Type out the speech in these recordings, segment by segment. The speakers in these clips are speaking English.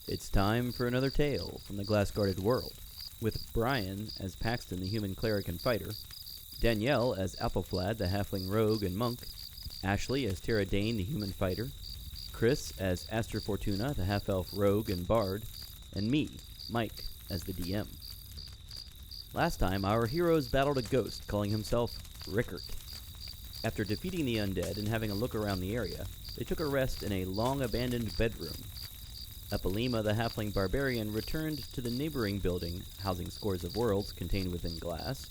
It's time for another tale from the glass-guarded world, with Brian as Paxton the human cleric and fighter, Danielle as Appleflad the halfling rogue and monk, Ashley as Terra Dane the human fighter, Chris as Aster Fortuna the half-elf rogue and bard, and me, Mike, as the DM. Last time, our heroes battled a ghost calling himself Rickert. After defeating the undead and having a look around the area, they took a rest in a long-abandoned bedroom. Eppalima, the halfling barbarian, returned to the neighboring building, housing scores of worlds contained within glass,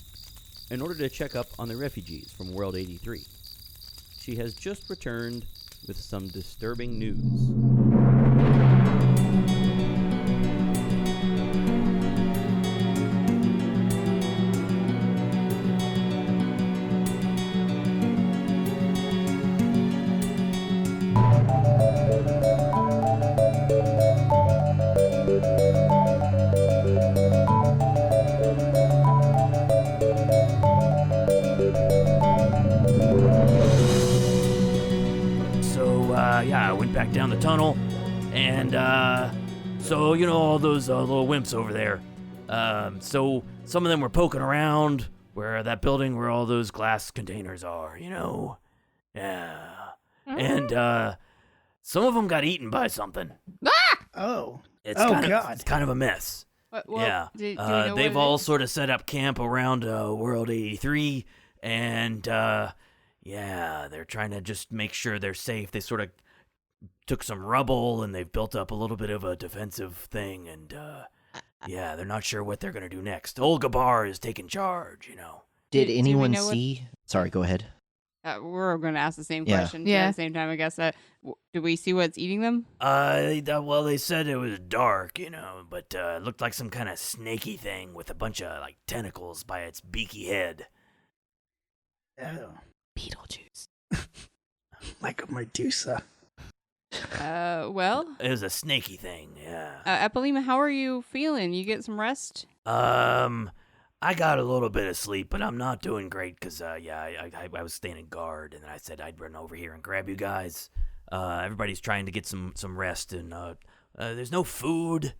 in order to check up on the refugees from World 83. She has just returned with some disturbing news. I went back down the tunnel, and, so, you know, all those little wimps over there. So some of them were poking around where that building where all those glass containers are, you know? Yeah. And, some of them got eaten by something. Ah! Oh. God. It's kind of a mess. Well, yeah. Do we know they've what it all is? sort of set up camp around World 83, and, yeah, they're trying to just make sure they're safe. They sort of took some rubble, and they've built up a little bit of a defensive thing, and, yeah, they're not sure what they're going to do next. Olgabar is taking charge, you know. Did Do we anyone know what- see? Sorry, go ahead. We're going to ask the same Yeah. question Yeah. at the same time, I guess. Do we see what's eating them? Well, they said it was dark, you know, but it looked like some kind of snaky thing with a bunch of, like, tentacles by its beaky head. Oh. Beetlejuice. Like a Medusa. Well, It was a snaky thing, yeah. Eppalima, how are you feeling? You get some rest? I got a little bit of sleep, but I'm not doing great because, I was standing guard, and then I said I'd run over here and grab you guys. Everybody's trying to get some rest, and there's no food,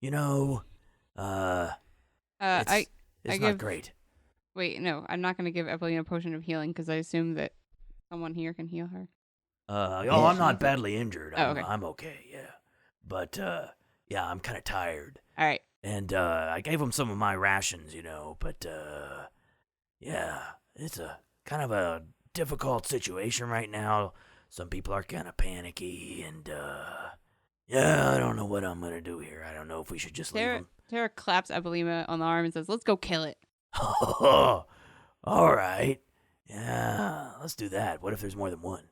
you know. It's not give- great. Wait, no, I'm not going to give Eppalima a potion of healing because I assume that someone here can heal her. I'm not badly injured. Oh, okay. I'm okay, yeah. But, yeah, I'm kind of tired. All right. And I gave them some of my rations, you know, but yeah, it's a kind of a difficult situation right now. Some people are kind of panicky, and yeah, I don't know what I'm gonna do here. I don't know if we should just leave them. Tara claps Eppalima on the arm and says, "Let's go kill it." All right, yeah, let's do that. What if there's more than one?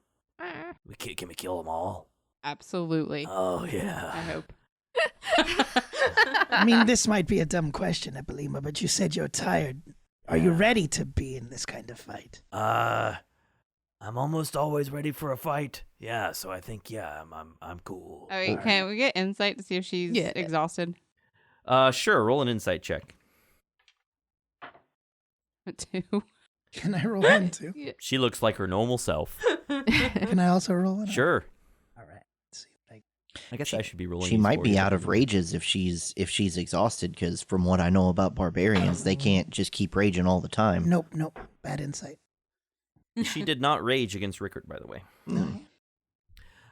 Can we kill them all? Absolutely. Oh yeah. I hope. I mean, this might be a dumb question, Eppalima, but you said you're tired. Are you ready to be in this kind of fight? I'm almost always ready for a fight. Yeah, so I think I'm cool. All right, can we get insight to see if she's exhausted? Sure, roll an insight check. 2. Can I roll one too? She looks like her normal self. Can I also roll one? Sure. All right. Let's see if I guess I should be rolling. She these might for be you. out of rages if she's exhausted, because from what I know about barbarians, they can't just keep raging all the time. Nope. Bad insight. She did not rage against Rickert, by the way. No.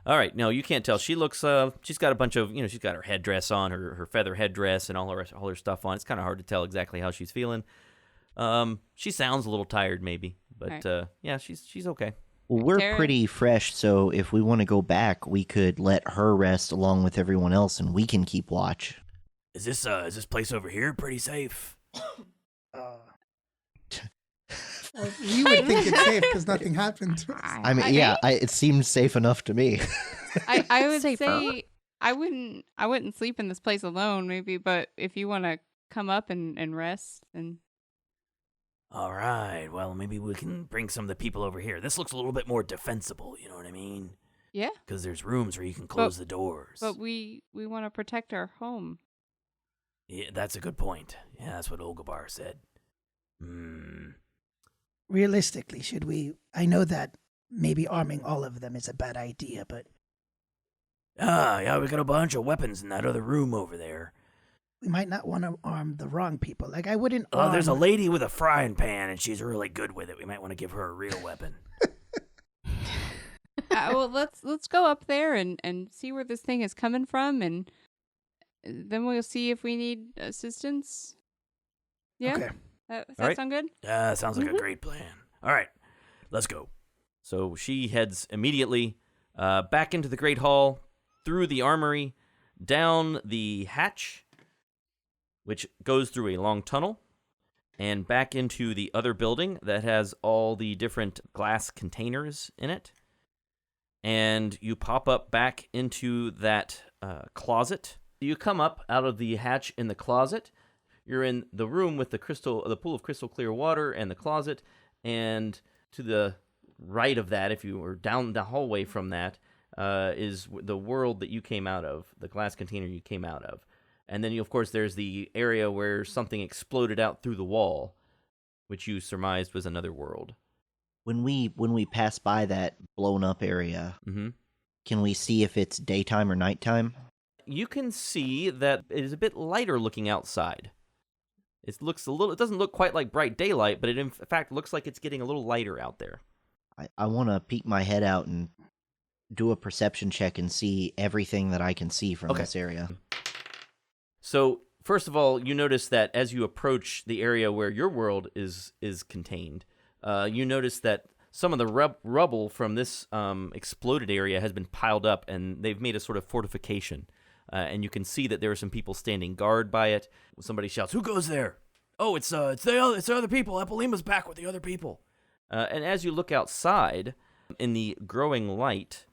All right, no, you can't tell. She looks. She's got a bunch of, she's got her headdress on, her feather headdress, and all her stuff on. It's kind of hard to tell exactly how she's feeling. She sounds a little tired, maybe, but yeah, she's okay. Well, we're Tara? pretty fresh, so if we want to go back, we could let her rest along with everyone else, and we can keep watch. Is this place over here pretty safe? Well, you would think it's safe because nothing happened to us. I mean, it seems safe enough to me. I would Safer. say I wouldn't sleep in this place alone, maybe, but if you want to come up and rest, and All right, well, maybe we can bring some of the people over here. This looks a little bit more defensible, you know what I mean? yeah, Because there's rooms where you can close the doors. but we want to protect our home. Yeah, that's a good point. Yeah, that's what Olgabar said. Realistically, should we? I know that maybe arming all of them is a bad idea, but Yeah, we got a bunch of weapons in that other room over there. We might not want to arm the wrong people. Like, I wouldn't Oh, there's a arm- lady with a frying pan, and she's really good with it. We might want to give her a real weapon. Well, let's go up there and see where this thing is coming from, and then we'll see if we need assistance. Yeah. Okay. Does that Alright. sound good? Sounds like a great plan. All right, let's go. So she heads immediately back into the Great Hall, through the armory, down the hatch, which goes through a long tunnel, and back into the other building that has all the different glass containers in it. And you pop up back into that closet. You come up out of the hatch in the closet. You're in the room with the pool of crystal clear water and the closet, and to the right of that, if you were down the hallway from that, is the world that you came out of, the glass container you came out of. And then, of course, there's the area where something exploded out through the wall, which you surmised was another world. When we pass by that blown up area, Mm-hmm. can we see if it's daytime or nighttime? You can see that it is a bit lighter looking outside. It doesn't look quite like bright daylight, but it in fact looks like it's getting a little lighter out there. I want to peek my head out and do a perception check and see everything that I can see from Okay. this area. So, first of all, you notice that as you approach the area where your world is contained, you notice that some of the rubble from this exploded area has been piled up, and they've made a sort of fortification. And you can see that there are some people standing guard by it. Somebody shouts, "Who goes there?" Oh, it's the other people. Eppalima's back with the other people. And as you look outside, in the growing light,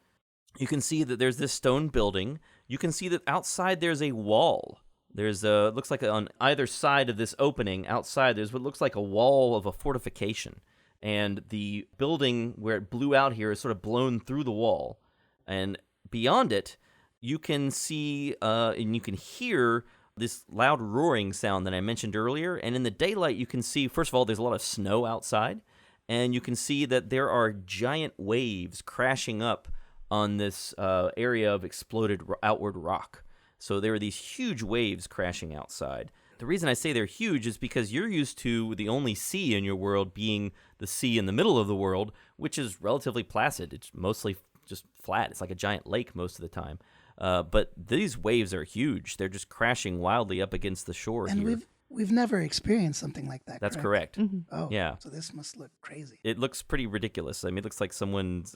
you can see that there's this stone building. You can see that outside there's a wall. There's looks like on either side of this opening outside, there's what looks like a wall of a fortification. And the building where it blew out here is sort of blown through the wall. And beyond it, you can see and you can hear this loud roaring sound that I mentioned earlier. And in the daylight, you can see, first of all, there's a lot of snow outside. And you can see that there are giant waves crashing up on this area of exploded outward rock. So there are these huge waves crashing outside. The reason I say they're huge is because you're used to the only sea in your world being the sea in the middle of the world, which is relatively placid. It's mostly just flat. It's like a giant lake most of the time. But these waves are huge. They're just crashing wildly up against the shore And here. we've never experienced something like that. That's correct. Oh, Yeah. So this must look crazy. It looks pretty ridiculous. I mean, it looks like someone's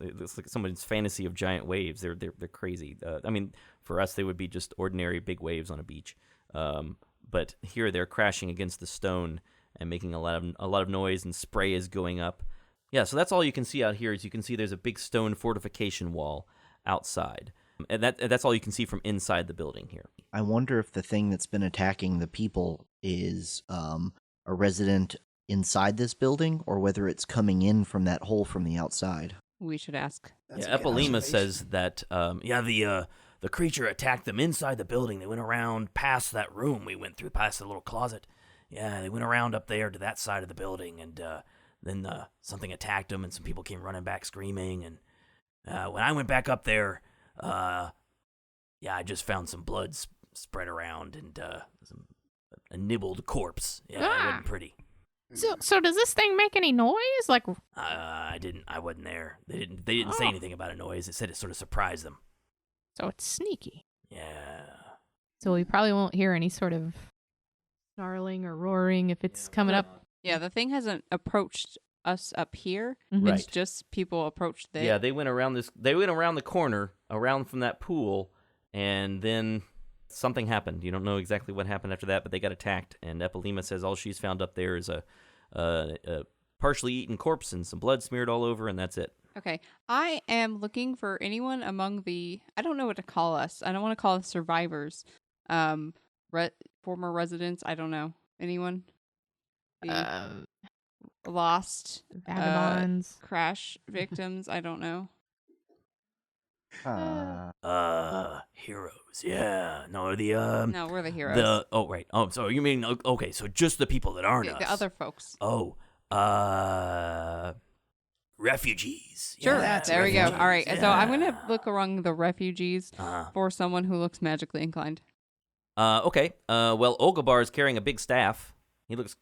fantasy of giant waves. They're crazy. I mean, for us, they would be just ordinary big waves on a beach. But here they're crashing against the stone and making a lot of noise, and spray is going up. Yeah, so that's all you can see out here. Is you can see there's a big stone fortification wall outside, and that's all you can see from inside the building here. I wonder if the thing that's been attacking the people is a resident inside this building, or whether it's coming in from that hole from the outside. We should ask. That's Yeah, a good Eppalima observation. says that The creature attacked them inside the building. They went around past that room we went through, past the little closet. Yeah, they went around up there to that side of the building, and then something attacked them, and some people came running back screaming. And when I went back up there, I just found some blood spread around and a nibbled corpse. Yeah, it wasn't pretty. So does this thing make any noise? Like, I wasn't there. They didn't say anything about a noise. They said it sort of surprised them. so it's sneaky. Yeah. So we probably won't hear any sort of snarling or roaring if it's coming up. Yeah, the thing hasn't approached us up here. Mhm. It's just people approached there. Yeah, they went around the corner, around from that pool, and then something happened. You don't know exactly what happened after that, but they got attacked. And Eppalima says all she's found up there is a partially eaten corpse and some blood smeared all over, and that's it. Okay, I am looking for anyone among the. I don't know what to call us. I don't want to call us survivors. Former residents. I don't know anyone. The lost Vagabonds. crash victims. I don't know. Heroes. Yeah. No, No, we're the heroes. right. Oh, so you mean okay? So just the people that aren't The us. other folks. Oh, refugees. Sure. Yeah, There we go. refugees. All right. So I'm Yeah. gonna look among the refugees for someone who looks magically inclined. Okay. Well, Olgabar is carrying a big staff. He looks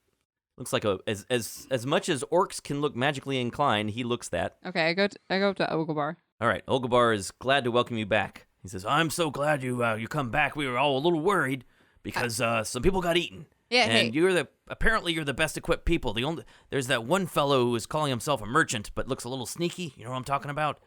like as much as orcs can look magically inclined. He looks that. Okay, I go up to Ogobar. All right. Olgabar is glad to welcome you back. He says, I'm so glad you come back. We were all a little worried because some people got eaten. Yeah. And Hey. apparently you're the best equipped people. There's that one fellow who is calling himself a merchant but looks a little sneaky. You know what I'm talking about?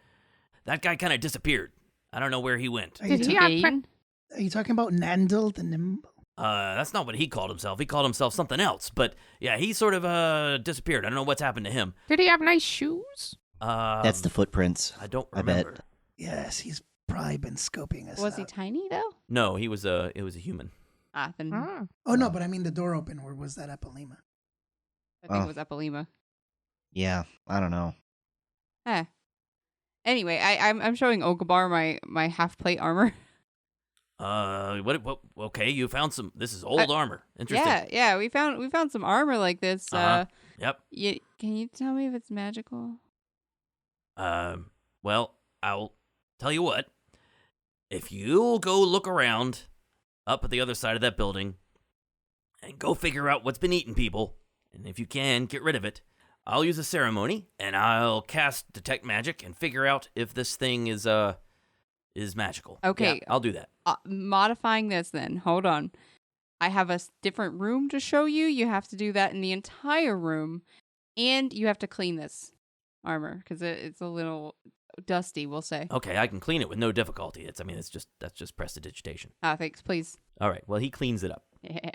That guy kind of disappeared. I don't know where he went. Are you, Did he ta- have Eaten? are you talking about Nandel the Nimble? That's not what he called himself. He called himself something else. But yeah, he sort of disappeared. I don't know what's happened to him. Did he have nice shoes? That's the footprints. I don't I remember. bet. Yes, he's probably been scoping us Was he out. tiny though? no, it was a human. Then Oh. Oh, no, but I mean the door open, or was that Eppalima? I think Oh. it was Eppalima. Yeah, I don't know. Anyway, I'm showing Ogobar my half plate armor. What? Okay, you found some. This is old armor. Interesting. Yeah. We found some armor like this. Yep. Can you tell me if it's magical? Well, I'll tell you what. If you'll go look around up at the other side of that building and go figure out what's been eating people, and if you can, get rid of it, I'll use a ceremony and I'll cast detect magic and figure out if this thing is magical. Okay. Yeah, I'll do that. Modifying this then. Hold on. I have a different room to show you. You have to do that in the entire room, and you have to clean this armor because it's a little dusty. We'll say. Okay, I can clean it with no difficulty. That's just prestidigitation. Thanks, please. All right. Well, he cleans it up. Yeah.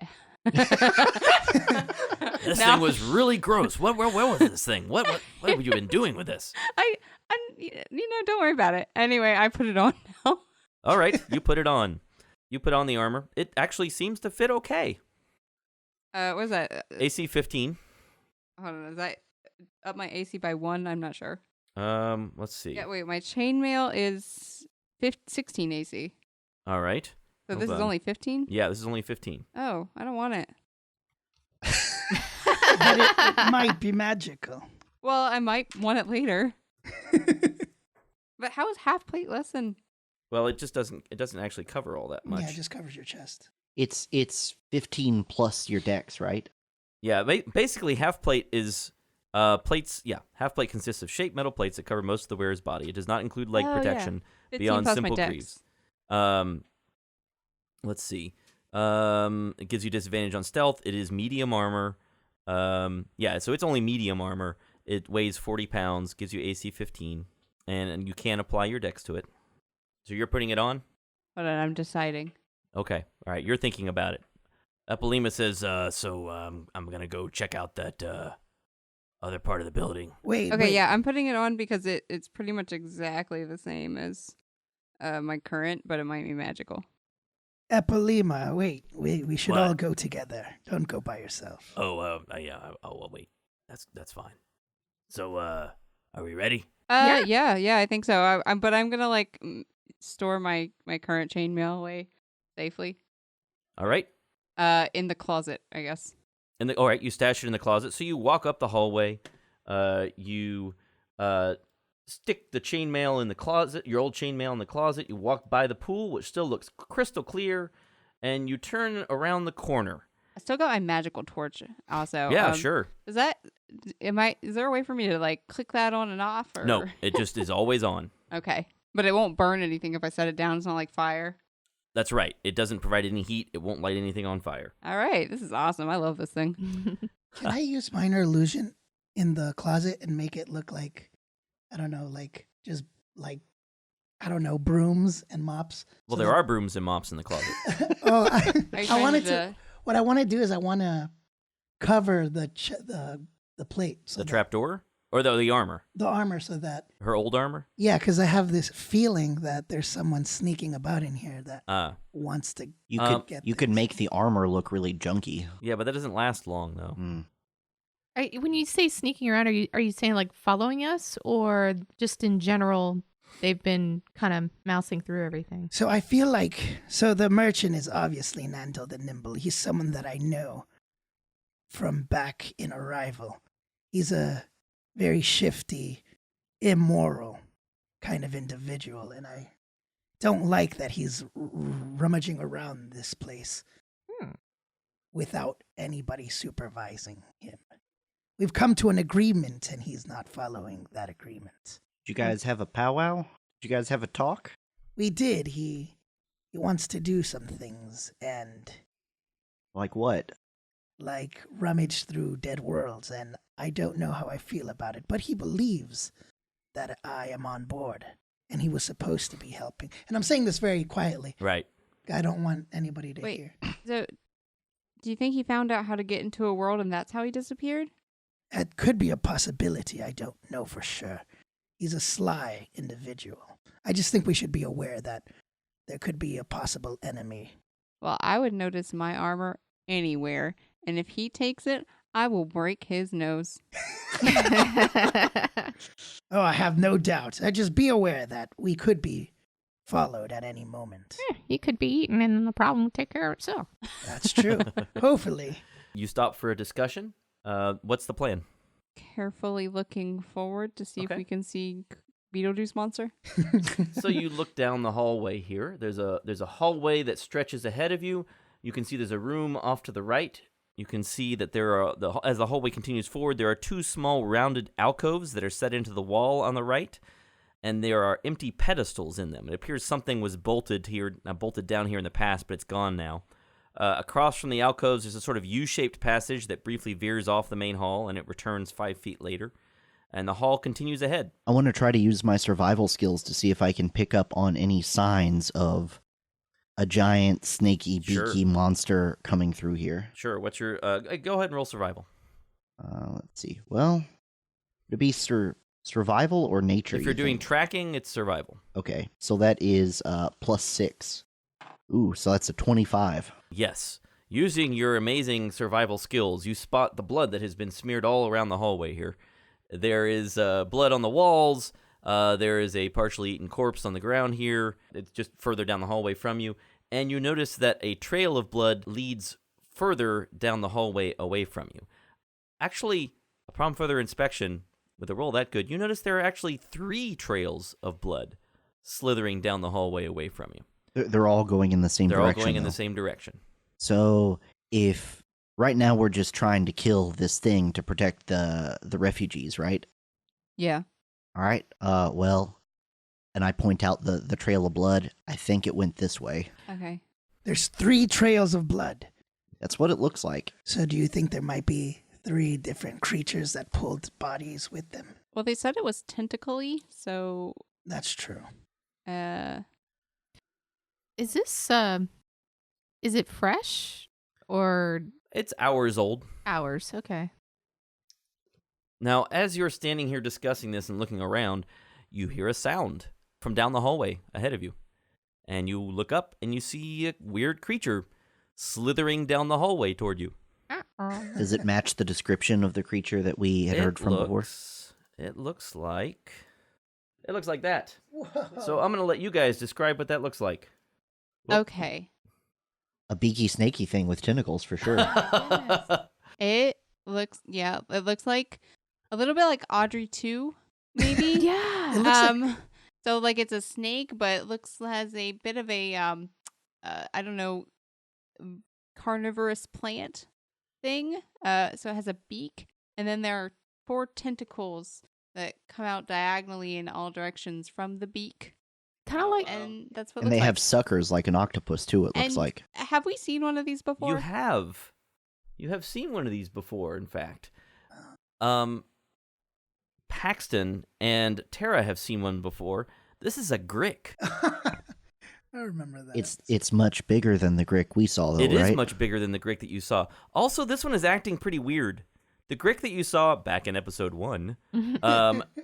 This Now- thing was really gross. Where was this thing? What have you been doing with this? Don't worry about it. Anyway, I put it on now. All right. You put it on. You put on the armor. It actually seems to fit okay. What is that? AC 15. Hold on. Is that up my AC by 1? I'm not sure. Let's see. Yeah, wait. My chainmail is 16 AC. All right. So Hold this is on. only 15? Yeah, this is only 15. Oh, I don't want it. But it might be magical. Well, I might want it later. But how is half plate less than? Well, it doesn't actually cover all that much. Yeah, it just covers your chest. It's 15 plus your dex, right? Yeah, basically half plate is plates. Yeah, half plate consists of shaped metal plates that cover most of the wearer's body. It does not include leg Oh, yeah. protection 15 beyond plus simple my dex. greaves. Let's see. It gives you disadvantage on stealth. It is medium armor. Yeah, so it's only medium armor. It weighs 40 pounds, gives you AC 15, and you can apply your dex to it. So you're putting it on? Hold on, I'm deciding. Okay. All right, you're thinking about it. Eppalima says, I'm going to go check out that other part of the building. Wait. Okay, wait. yeah, I'm putting it on because it's pretty much exactly the same as my current, but it might be magical. Eppalima, wait. We should What? all go together. Don't go by yourself. Yeah. Well, wait. That's fine. So, are we ready? Yeah, I think so. But I'm gonna store my current chainmail away safely. All right. In the closet, I guess. All right, you stash it in the closet. So you walk up the hallway. You stick the chainmail in the closet, your old chainmail in the closet. You walk by the pool, which still looks crystal clear, and you turn around the corner. I still got my magical torch also. Yeah, sure. Is there a way for me to click that on and off? Or? No, it just is always on. Okay. But it won't burn anything if I set it down. It's not like fire. That's right. It doesn't provide any heat. It won't light anything on fire. All right. This is awesome. I love this thing. Can I use minor illusion in the closet and make it look like, I don't know, brooms and mops? Well, So there that- are brooms and mops in the closet. Oh, Are you I trying wanted to. What I want to do is I want to cover the plate, so The that- trapdoor? Or the armor? the armor, so that Her old armor? yeah, because I have this feeling that there's someone sneaking about in here that wants to You get could things. make the armor look really junky. Yeah, but that doesn't last long, though. Mm. When you say sneaking around, are you saying following us, or just in general they've been kind of mousing through everything? So I feel like the merchant is obviously Nando the Nimble. He's someone that I know from back in Arrival. He's a very shifty immoral kind of individual, and I don't like that he's rummaging around this place without anybody supervising him. We've come to an agreement, and he's not following that agreement. Did you guys have a powwow? Did you guys have a talk? We did. He wants to do some things, and Like what? like rummage through dead worlds, and I don't know how I feel about it, but he believes that I am on board, and he was supposed to be helping. And I'm saying this very quietly. Right. I don't want anybody to Wait. hear. So, do you think he found out how to get into a world and that's how he disappeared? That could be a possibility. I don't know for sure. He's a sly individual. I just think we should be aware that there could be a possible enemy. Well, I would notice my armor anywhere, and if he takes it, I will break his nose. Oh, I have no doubt. Just be aware that we could be followed at any moment. You could be eaten and the problem would take care of itself. That's true. Hopefully. You stop for a discussion. What's the plan? Carefully looking forward to see Okay. if we can see Beetlejuice monster. So you look down the hallway here. There's a hallway that stretches ahead of you. You can see there's a room off to the right. You can see that as the hallway continues forward, there are two small rounded alcoves that are set into the wall on the right, and there are empty pedestals in them. It appears something was bolted down here in the past, but it's gone now. Across from the alcoves, there's a sort of U-shaped passage that briefly veers off the main hall, and it returns 5 feet later. And the hall continues ahead. I want to try to use my survival skills to see if I can pick up on any signs of a giant, snaky, beaky monster coming through here. Sure. What's your? Go ahead and roll survival. Let's see. Well, would it be survival or nature? If you're you doing think? tracking, it's survival. Okay, so that is +6. Ooh, so that's a 25. Yes. Using your amazing survival skills, you spot the blood that has been smeared all around the hallway here. There is blood on the walls. There is a partially eaten corpse on the ground here. It's just further down the hallway from you. And you notice that a trail of blood leads further down the hallway away from you. Actually, upon further inspection, with a roll that good, you notice there are actually 3 trails of blood slithering down the hallway away from you. They're all going in the same They're direction. all going in though. the same direction. So if right now we're just trying to kill this thing to protect the refugees, right? Yeah. All right. Well, and I point out the trail of blood. I think it went this way. Okay. There's 3 trails of blood. That's what it looks like. So do you think there might be 3 different creatures that pulled bodies with them? Well, they said it was tentacle-y, so That's true. Is this is it fresh or It's hours old. hours? Okay. Now, as you're standing here discussing this and looking around, you hear a sound from down the hallway ahead of you. And you look up and you see a weird creature slithering down the hallway toward you. Does it match the description of the creature that we had heard from before? It looks like that. So I'm going to let you guys describe what that looks like. okay. A beaky, snaky thing with tentacles for sure. It looks like a little bit like Audrey 2, maybe. Yeah. It looks like- So like it's a snake, but it has a bit of a I don't know, carnivorous plant thing. So it has a beak, and then there are 4 tentacles that come out diagonally in all directions from the beak. Kind of like And that's what And it they looks have like. suckers like an octopus too, it looks And like. Have we seen one of these before? You have seen one of these before, in fact. Paxton and Tara have seen one before. This is a grick. I remember that. It's much bigger than the grick we saw though, It is right? much bigger than the grick that you saw. Also, this one is acting pretty weird. The grick that you saw back in episode 1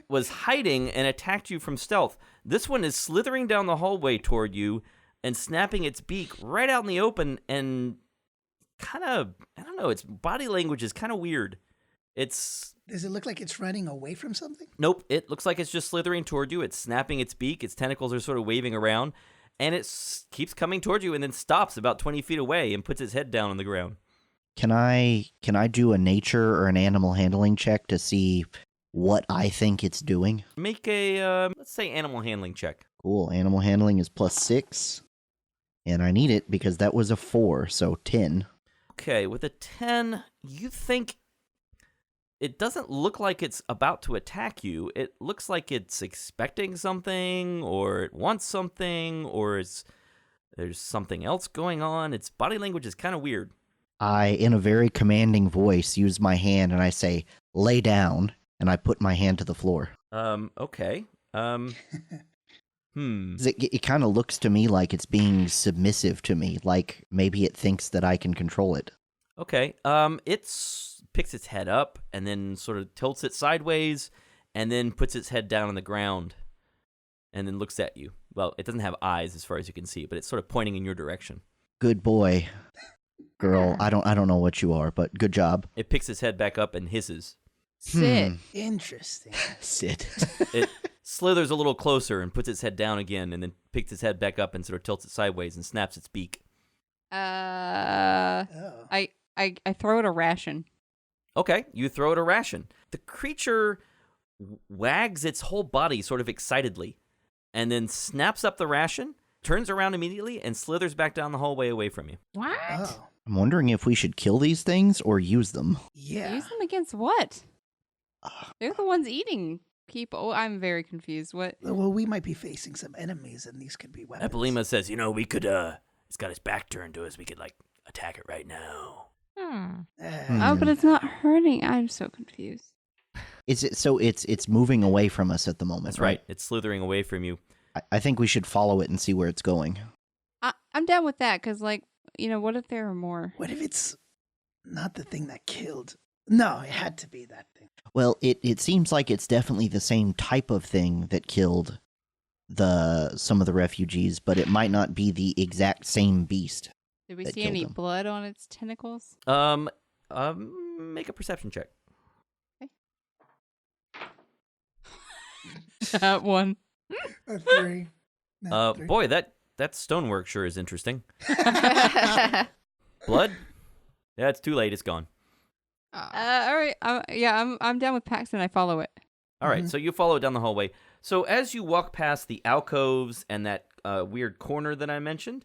was hiding and attacked you from stealth. This one is slithering down the hallway toward you and snapping its beak right out in the open, and kind of, I don't know, its body language is kind of weird. Does it look like it's running away from something? Nope, it looks like it's just slithering toward you. It's snapping its beak. Its tentacles are sort of waving around, and it keeps coming toward you and then stops about 20 feet away and puts its head down on the ground. Can I do a nature or an animal handling check to see what I think it's doing. Make a, let's say, animal handling check. Cool. Animal handling is +6. And I need it because that was a 4, so 10. Okay, with a 10, you think it doesn't look like it's about to attack you. It looks like it's expecting something, or it wants something, or there's something else going on. Its body language is kind of weird. I, in a very commanding voice, use my hand and I say, lay down, and I put my hand to the floor. Okay. It kind of looks to me like it's being submissive to me, like maybe it thinks that I can control it. Okay. It picks its head up and then sort of tilts it sideways and then puts its head down on the ground and then looks at you. Well, it doesn't have eyes as far as you can see, but it's sort of pointing in your direction. Good boy. Girl, I don't know what you are, but good job. It picks its head back up and hisses. Sit. Interesting. Sit. It slithers a little closer and puts its head down again and then picks its head back up and sort of tilts it sideways and snaps its beak. Oh. I throw it a ration. Okay, you throw it a ration. The creature wags its whole body sort of excitedly and then snaps up the ration, turns around immediately, and slithers back down the hallway away from you. What? Oh. I'm wondering if we should kill these things or use them. Yeah. Use them against what? They're the ones eating people. I'm very confused. What? Well, we might be facing some enemies, and these could be weapons. Eppalima says, we could, it's got its back turned to us. We could, attack it right now. Oh, but it's not hurting. I'm so confused. Is it so? It's moving away from us at the moment. That's right. It's slithering away from you. I think we should follow it and see where it's going. I'm down with that because, what if there are more? What if it's not the thing that killed? No, it had to be that thing. Well, it seems like it's definitely the same type of thing that killed some of the refugees, but it might not be the exact same beast. Did we that see killed any them. blood on its tentacles? Make a perception check. That one. A 3. No, 3. Boy, that stonework sure is interesting. Blood? Yeah, it's too late. It's gone. All right. I'm down with Paxton. I follow it. All right, so you follow it down the hallway. So as you walk past the alcoves and that weird corner that I mentioned,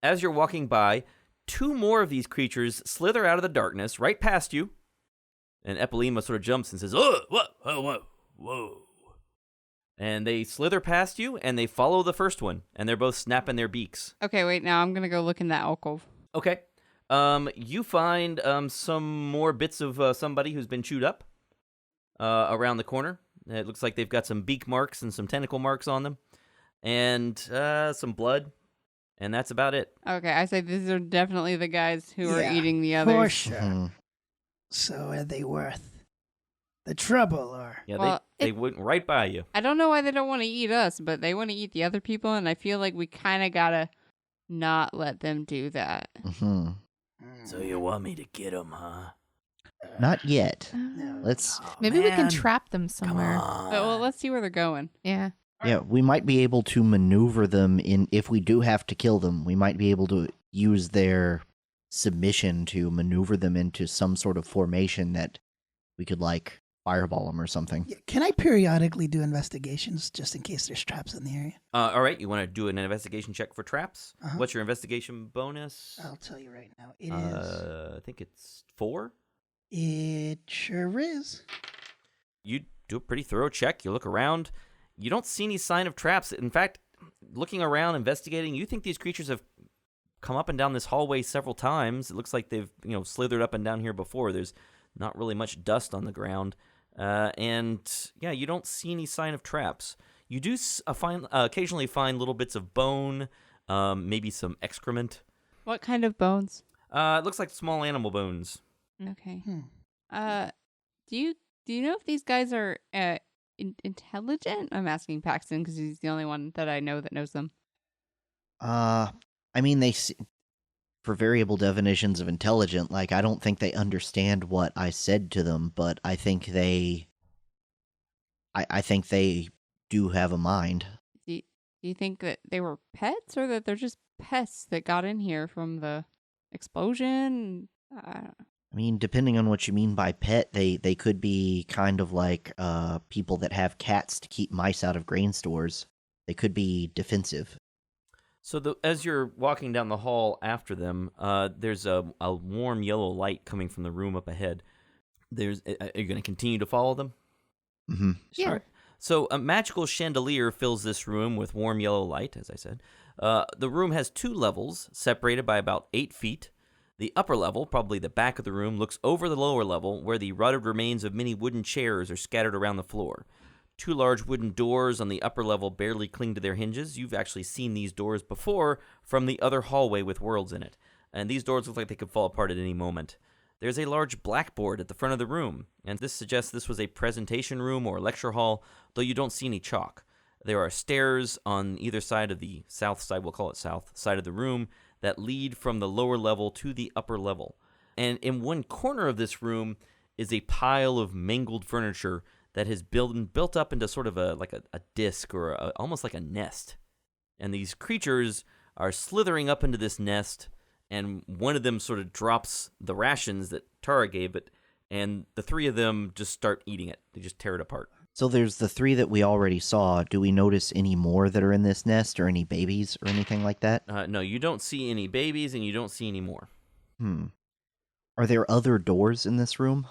as you're walking by, 2 more of these creatures slither out of the darkness right past you. And Eppalima sort of jumps and says, "Oh, what? Oh, whoa." And they slither past you, and they follow the first one, and they're both snapping their beaks. Okay, wait. Now I'm gonna go look in that alcove. Okay. You find some more bits of somebody who's been chewed up around the corner. It looks like they've got some beak marks and some tentacle marks on them, and some blood, and that's about it. Okay, I say these are definitely the guys who are Yeah, eating the For others. sure. Mhm. So are they worth the trouble, or? Yeah, Well, they went right by you. I don't know why they don't want to eat us, but they want to eat the other people, and I feel like we kind of gotta not let them do that. Mhm. So you want me to get them, huh? Not yet. No. Let's. Maybe we can Man. trap them Come somewhere. on. Well, let's see where they're going. Yeah. Yeah, we might be able to maneuver them in. If we do have to kill them, we might be able to use their submission to maneuver them into some sort of formation that we could fireball them or something. Yeah, can I periodically do investigations just in case there's traps in the area? All right, you want to do an investigation check for traps? Uh-huh. What's your investigation bonus? I'll tell you right now. It is. I think it's 4. It sure is. You do a pretty thorough check. You look around. You don't see any sign of traps. In fact, looking around, investigating, you think these creatures have come up and down this hallway several times. It looks like they've slithered up and down here before. There's not really much dust on the ground. And yeah, you don't see any sign of traps. You do occasionally find little bits of bone, maybe some excrement. What kind of bones? It looks like small animal bones. Okay. Hmm. Do you know if these guys are intelligent? I'm asking Paxton because he's the only one that I know that knows them. I mean, for variable definitions of intelligent, I don't think they understand what I said to them, but I think they do have a mind. Do you think that they were pets or that they're just pests that got in here from the explosion? I mean, depending on what you mean by pet, they could be kind of like people that have cats to keep mice out of grain stores. They could be defensive. So as you're walking down the hall after them, there's a warm yellow light coming from the room up ahead. Are you going to continue to follow them? Mm-hmm. Yeah. All right. So a magical chandelier fills this room with warm yellow light, as I said. The room has 2 levels, separated by about 8 feet. The upper level, probably the back of the room, looks over the lower level, where the rotted remains of many wooden chairs are scattered around the floor. 2 large wooden doors on the upper level barely cling to their hinges. You've actually seen these doors before from the other hallway with worlds in it. And these doors look like they could fall apart at any moment. There's a large blackboard at the front of the room, and this suggests this was a presentation room or lecture hall, though you don't see any chalk. There are stairs on either side of the south side, we'll call it south, side of the room, that lead from the lower level to the upper level. And in one corner of this room is a pile of mangled furniture that has built up into sort of a disc or almost like a nest. And these creatures are slithering up into this nest, and one of them sort of drops the rations that Tara gave it, and the 3 of them just start eating it. They just tear it apart. So there's the 3 that we already saw. Do we notice any more that are in this nest, or any babies, or anything like that? No, you don't see any babies, and you don't see any more. Are there other doors in this room?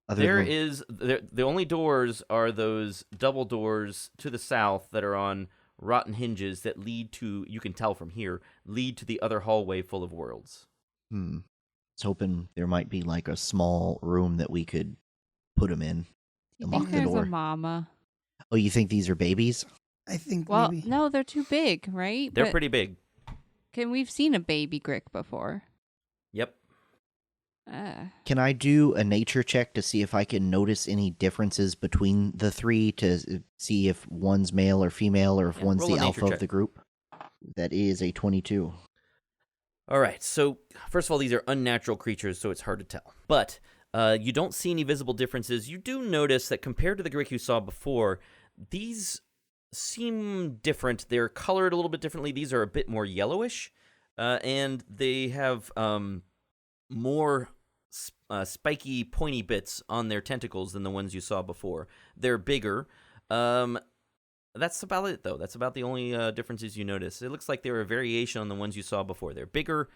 The only doors are those double doors to the south that are on rotten hinges that lead to, you can tell from here, lead to the other hallway full of worlds. I was hoping there might be like a small room that we could put them in. You And think lock the there's door. a mama? Oh, you think these are babies? I think Well, maybe. no, they're too big, right? They're But pretty big. we've seen a baby Grick before. Yep. Can I do a nature check to see if I can notice any differences between the 3 to see if one's male or female, or if Yeah, one's roll the a nature alpha of check. the group? That is a 22. All right, so first of all, these are unnatural creatures, so it's hard to tell. But you don't see any visible differences. You do notice that compared to the Grick you saw before, these seem different. They're colored a little bit differently. These are a bit more yellowish, and they have more spiky, pointy bits on their tentacles than the ones you saw before. They're bigger. That's about it, though. That's about the only differences you notice. It looks like they're a variation on the ones you saw before. They're bigger,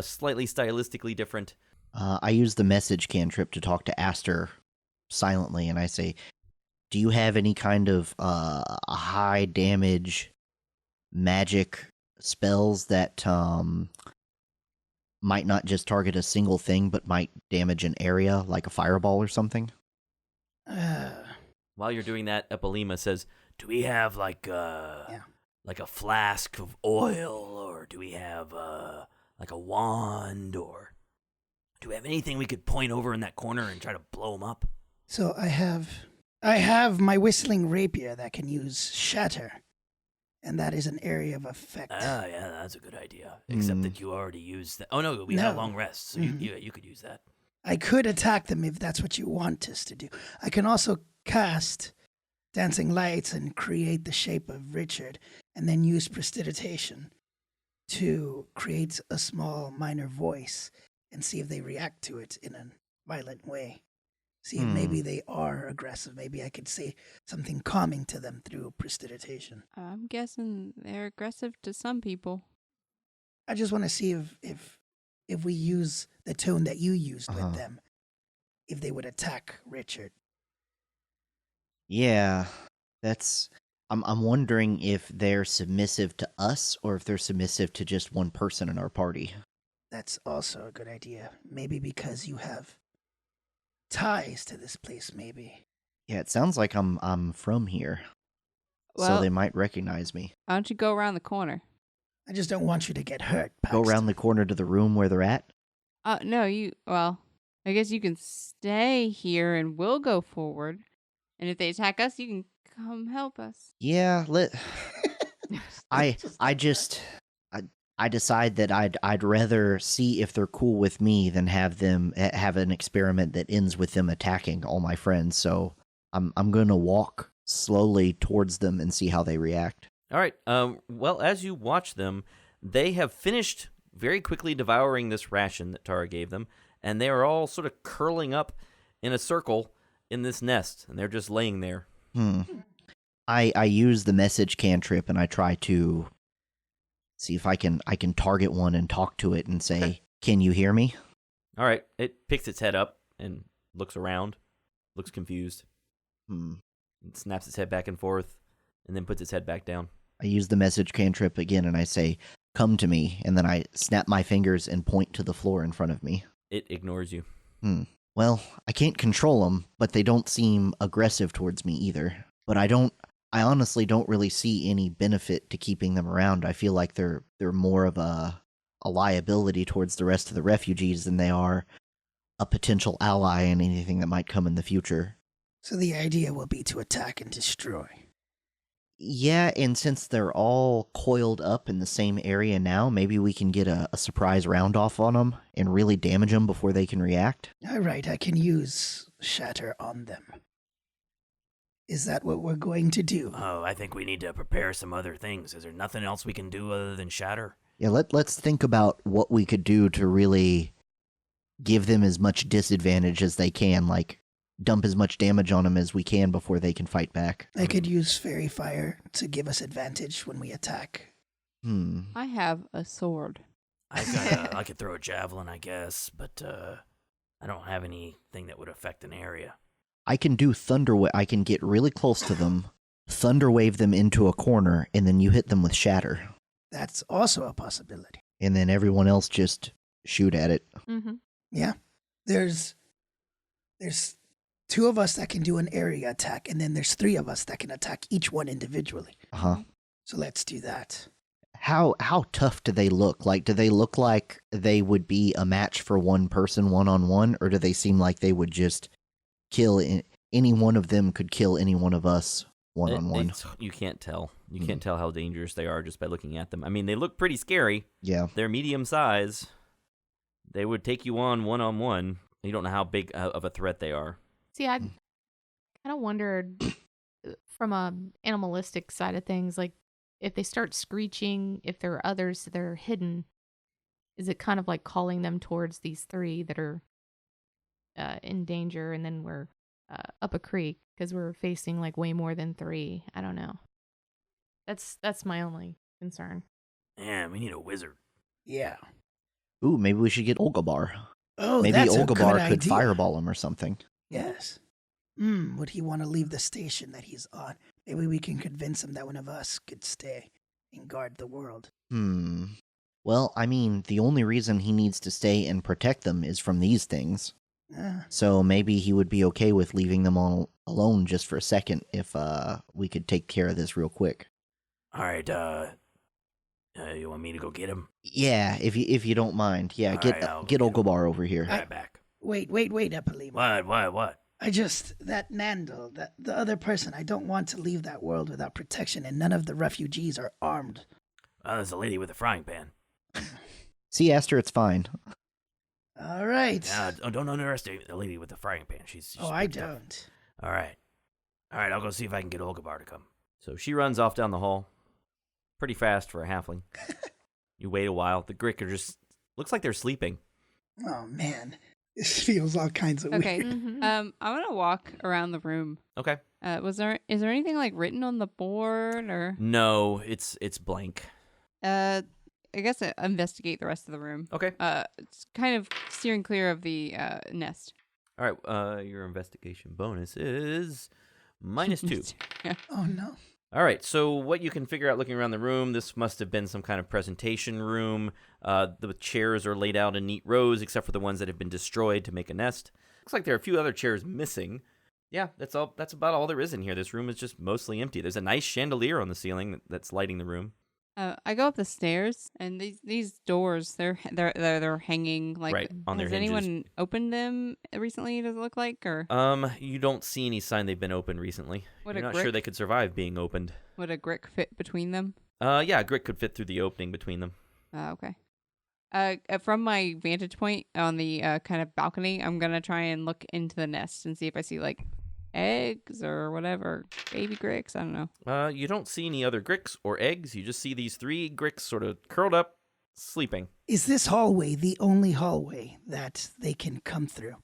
slightly stylistically different. I use the message cantrip to talk to Aster silently, and I say, do you have any kind of high damage magic spells that might not just target a single thing, but might damage an area, like a fireball or something? While you're doing that, Eppalima says, do we have like a flask of oil, or do we have like a wand, or do we have anything we could point over in that corner and try to blow them up? So I have my whistling rapier that can use shatter, and that is an area of effect. Ah, yeah, that's a good idea. Except that you already used that. Oh no, we had a long rest, so you could use that. I could attack them if that's what you want us to do. I can also cast dancing lights and create the shape of Richard, and then use prestidigitation to create a small minor voice and see if they react to it in a violent way. See if maybe they are aggressive. Maybe I could say something calming to them through prestidigitation. I'm guessing they're aggressive to some people. I just want to see if we use the tone that you used with them, if they would attack Richard. Yeah, that's... I'm wondering if they're submissive to us, or if they're submissive to just one person in our party. That's also a good idea. Maybe because you have ties to this place, maybe. Yeah, it sounds like I'm from here, so Well, they might recognize me. why don't you go around the corner? I just don't want you to get hurt, Go Paxton. around the corner to the room where they're at? No, I guess you can stay here and we'll go forward. And if they attack us, you can come help us. Yeah, I decide that I'd rather see if they're cool with me than have them have an experiment that ends with them attacking all my friends. So I'm going to walk slowly towards them and see how they react. All right. Well, as you watch them, they have finished very quickly devouring this ration that Tara gave them, and they are all sort of curling up in a circle in this nest, and they're just laying there. I use the message cantrip, and I try to see if I can target one and talk to it and say, "Can you hear me?" All right, it picks its head up and looks around, looks confused. It snaps its head back and forth, and then puts its head back down. I use the message cantrip again, and I say, "Come to me," and then I snap my fingers and point to the floor in front of me. It ignores you. Well, I can't control them, but they don't seem aggressive towards me either. But I honestly don't really see any benefit to keeping them around. I feel like they're more of a liability towards the rest of the refugees than they are a potential ally in anything that might come in the future. So the idea will be to attack and destroy. Yeah, and since they're all coiled up in the same area now, maybe we can get a surprise round off on them and really damage them before they can react. All right, I can use Shatter on them. Is that what we're going to do? Oh, I think we need to prepare some other things. Is there nothing else we can do other than shatter? Yeah, let's think about what we could do to really give them as much disadvantage as they can, like dump as much damage on them as we can before they can fight back. I could use Fairy Fire to give us advantage when we attack. I have a sword. I could throw a javelin, I guess, but I don't have anything that would affect an area. I can do I can get really close to them, thunder wave them into a corner, and then you hit them with shatter. That's also a possibility. And then everyone else just shoot at it. Yeah. There's 2 of us that can do an area attack, and then there's 3 of us that can attack each one individually. So let's do that. How tough do they look? Like, do they look like they would be a match for one person one-on-one, or do they seem like they would just kill any one of them could kill any one of us one-on-one? You can't tell. You can't tell how dangerous they are just by looking at them. I mean, they look pretty scary. Yeah. They're medium size. They would take you on one-on-one. You don't know how big of a threat they are. See, I kind of wondered from a animalistic side of things, like if they start screeching, if there are others that are hidden, is it kind of like calling them towards these 3 that are in danger, and then we're up a creek because we're facing like way more than 3? I don't know. That's my only concern. Yeah, we need a wizard. Yeah. Ooh, maybe we should get Olgabar. Oh, Maybe that's a Olgabar good could idea. fireball him or something. Yes. Would he want to leave the station that he's on? Maybe we can convince him that one of us could stay and guard the world. Well, I mean, the only reason he needs to stay and protect them is from these things. So maybe he would be okay with leaving them all alone just for a second if we could take care of this real quick. All right, you want me to go get him? Yeah, if you don't mind. Yeah, All get right, I'll get get him. Olgabar over here. Right back. Wait, Eppalima. What? That Nandel, the other person, I don't want to leave that world without protection, and none of the refugees are armed. There's a lady with a frying pan. See, Aster, it's fine. All right. Don't underestimate the lady with the frying pan. She's I pretty tough. don't. All right, I'll go see if I can get Olgabar to come. So she runs off down the hall. Pretty fast for a halfling. You wait a while. The Grick are just... Looks like they're sleeping. Oh, man. This feels all kinds of Okay. weird. I'm gonna walk around the room. Okay. Is there anything like written on the board or? No, it's blank. I guess investigate the rest of the room. Okay. It's kind of steering clear of the nest. All right. Your investigation bonus is -2. Oh, no. All right, so what you can figure out looking around the room, this must have been some kind of presentation room. The chairs are laid out in neat rows, except for the ones that have been destroyed to make a nest. Looks like there are a few other chairs missing. Yeah, that's all. That's about all there is in here. This room is just mostly empty. There's a nice chandelier on the ceiling that's lighting the room. I go up the stairs, and these doors they're hanging like. Right, on their has hinges. anyone opened them recently? Does it look like or? You don't see any sign they've been opened recently. Would You're a not sure Grick- they could survive being opened. Would a Grick fit between them? Yeah, a Grick could fit through the opening between them. Okay. From my vantage point on the kind of balcony, I'm gonna try and look into the nest and see if I see like eggs or whatever, baby Gricks. I don't know. You don't see any other Gricks or eggs. You just see these 3 Gricks sort of curled up, sleeping. Is this hallway the only hallway that they can come through?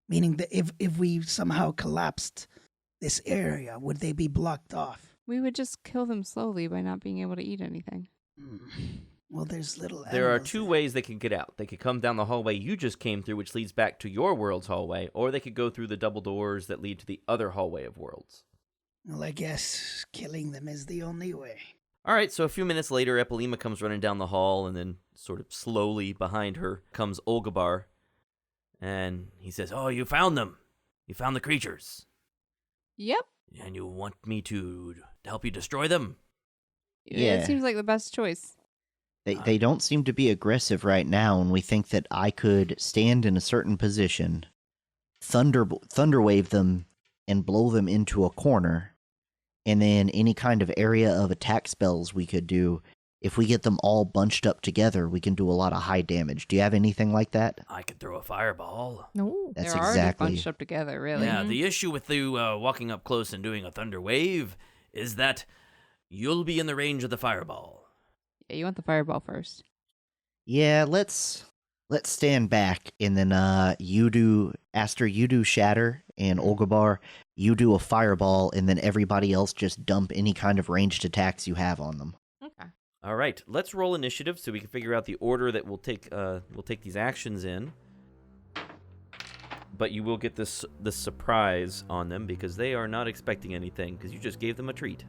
Meaning that if we somehow collapsed this area, would they be blocked off? We would just kill them slowly by not being able to eat anything. Well, there's little There are animals two there. ways they can get out. They could come down the hallway you just came through, which leads back to your world's hallway, or they could go through the double doors that lead to the other hallway of worlds. Well, I guess killing them is the only way. All right, so a few minutes later, Eppalima comes running down the hall, and then sort of slowly behind her comes Olgabar. And he says, Oh, you found them. You found the creatures. Yep. And you want me to help you destroy them? Yeah. It seems like the best choice. They don't seem to be aggressive right now, and we think that I could stand in a certain position, thunder wave them, and blow them into a corner, and then any kind of area of attack spells we could do. If we get them all bunched up together, we can do a lot of high damage. Do you have anything like that? I could throw a fireball. No. That's They're already exactly. bunched up together, really. Yeah, the issue with you walking up close and doing a thunder wave is that you'll be in the range of the fireball. Yeah, you want the fireball first. Yeah, let's stand back, and then you do Aster, you do Shatter, and Olgabar, you do a fireball, and then everybody else just dump any kind of ranged attacks you have on them. Okay. all right, let's roll initiative so we can figure out the order that we'll take these actions in. But you will get this surprise on them because they are not expecting anything because you just gave them a treat.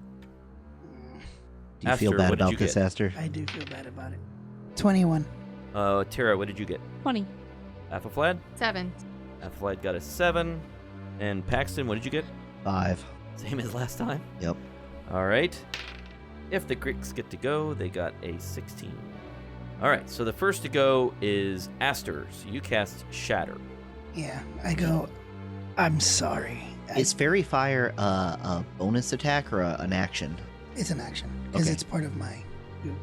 Do you feel Aster, bad what did about you this, get? Aster? I do feel bad about it. 21. Tara, what did you get? 20. Athelflad? 7. Athelflad got a 7. And Paxton, what did you get? 5. Same as last time? Yep. All right. If the Gricks get to go, they got a 16. All right, so the first to go is Aster. So you cast Shatter. Yeah, I go, I'm sorry. Is Fairy Fire a bonus attack or an action? It's an action, because Okay. it's part of my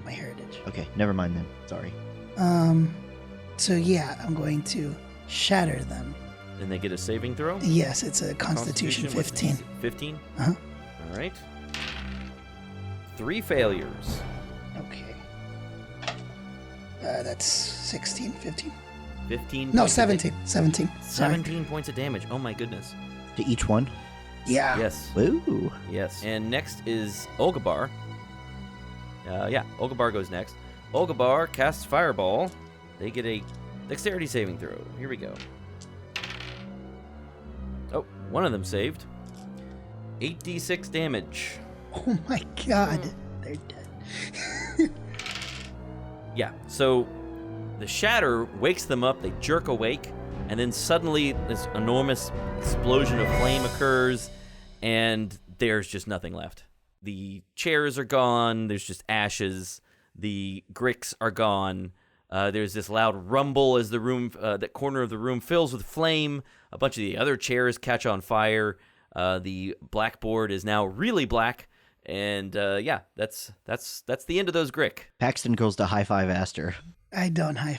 heritage. Okay, never mind then. Sorry. So yeah, I'm going to shatter them. And they get a saving throw? Yes, it's a Constitution what's 15. 15? Uh-huh. All right. 3 failures. Okay. That's 16, 15. 15. No, points of 17. 17. da- Sorry. 17 points of damage. Oh my goodness. To each one? Yeah. Yes. Woo! Yes. And next is Olgabar. Olgabar goes next. Olgabar casts Fireball. They get a Dexterity saving throw. Here we go. Oh, one of them saved. 8d6 damage. Oh my god. They're dead. Yeah, so the shatter wakes them up, they jerk awake, and then suddenly this enormous explosion of flame occurs, and there's just nothing left. The chairs are gone, there's just ashes, the Gricks are gone, there's this loud rumble as the room, that corner of the room fills with flame, a bunch of the other chairs catch on fire, the blackboard is now really black, and that's the end of those Grick. Paxton goes to high five Aster. I don't high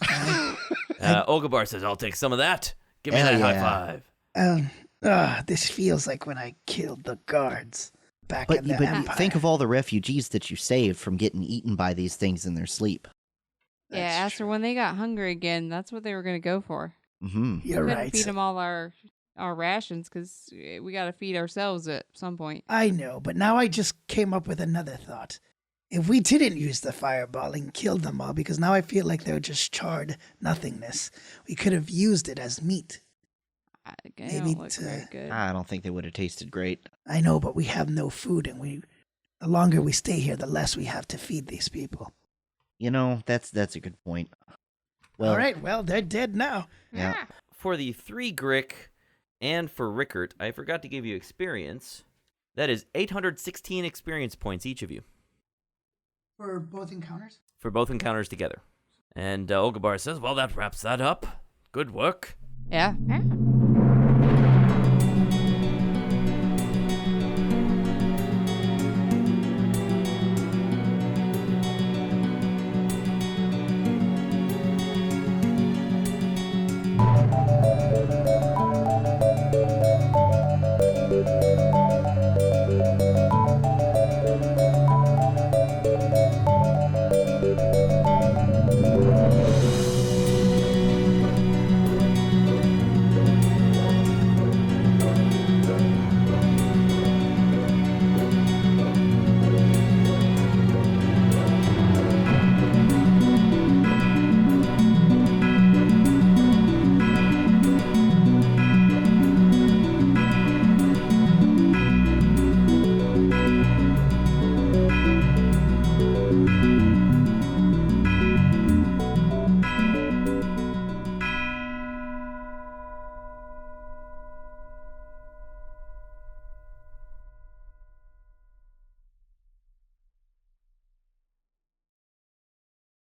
five. Olgabar says, I'll take some of that. Give me Hell that high yeah. five. This feels like when I killed the guards back But, in the but Empire. think of all the refugees that you saved from getting eaten by these things in their sleep. Yeah, That's Aster, true. when they got hungry again, that's what they were going to go for. Mm-hmm. You're we couldn't right. feed them all our rations because we got to feed ourselves at some point. I know, but now I just came up with another thought. If we didn't use the fireball and killed them all, because now I feel like they're just charred nothingness, we could have used it as meat. They Maybe don't look very good. I don't think they would have tasted great. I know, but we have no food, and the longer we stay here, the less we have to feed these people. You know, that's a good point. Well, All right, well, they're dead now. Yeah. For the 3 Grick and for Rickert, I forgot to give you experience. That is 816 experience points each of you For both encounters? for both encounters together. And Olgabar says, Well, that wraps that up. Good work. Yeah.